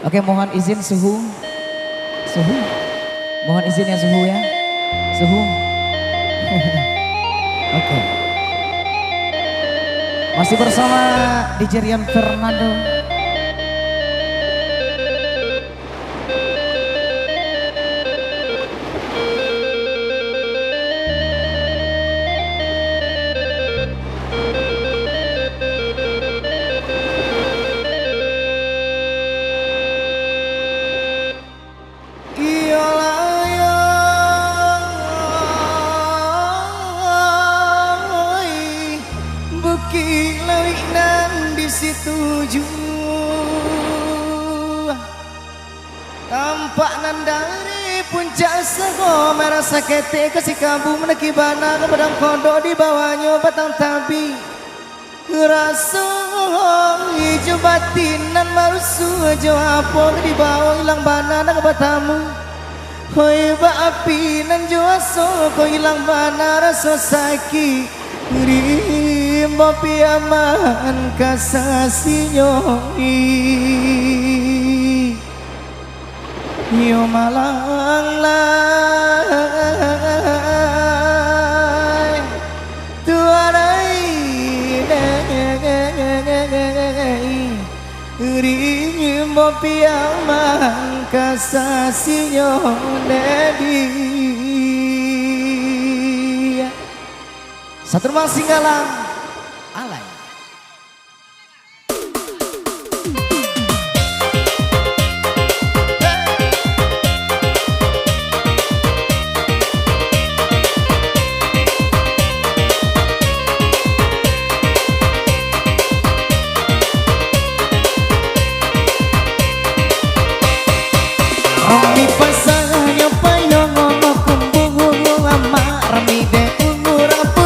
Oke, mohon izin suhu. Suhu. Mohon izin ya suhu ya. Suhu. Oke. Masih bersama DJ Rian Fernando. Situju tampak nan dari puncak sego merasa kete kasih kabu meneki bana ke pedang kodok di bawahnya batang tabi rasa hijau batinan marusu jo apa di bawah hilang bana nak batamu hoi ba api nan jo aso ko hilang bana rasa sakit Rimbo piaman kasasinyoi Yo malang lai Tuarai Rimbo piaman kasasinyoi Satu rumah Singgalang Alay. Rami pasangnya payung ngomong kumbung ama rami de umur apa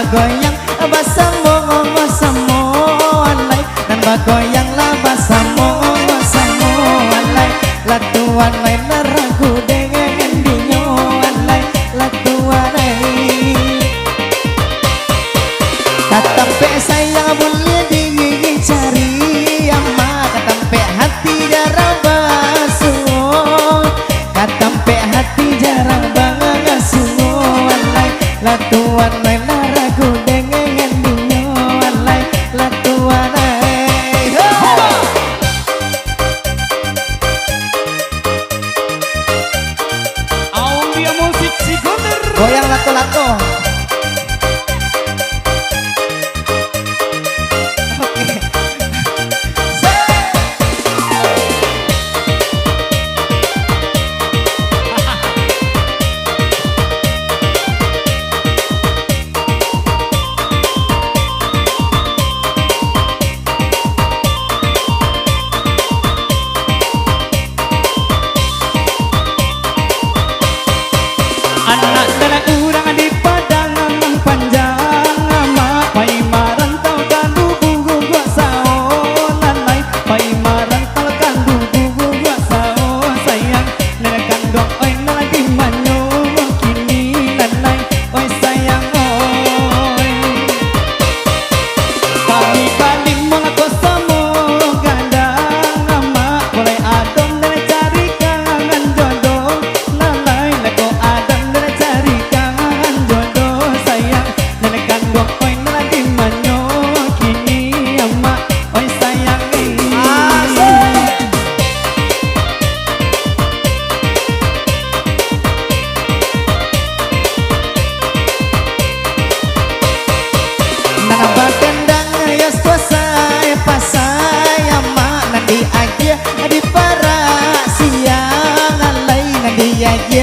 goyang basamo alay nambah goyang lah basamo alay latuan lay naragu dengan dinyo alay latuan lay katampe sayang boleh dicari ama katampe hati jarang basuh katampe hati jarang basuh alay latuan lay naragu dengan dinyo alay latuan lay Audio musik si Guntur. goyang lato-lato. Anak dalam urang di padang amang panjang ama pai marantau kandu gugu gua sao nanai pai marantau kandu gugu gua sao sayang nenek kandung oi nalagi manyo kini nanai oi sayang oi kami bali mongko samo gandang ama boleh adon nenek cari kangen jodoh nanai leko adon cari kangen jodoh sayang nenek kandung oi nalagi manyo kini ama oi sayang Nambah tendang ya suasana pasai ama nanti aja di para siang alay nanti aja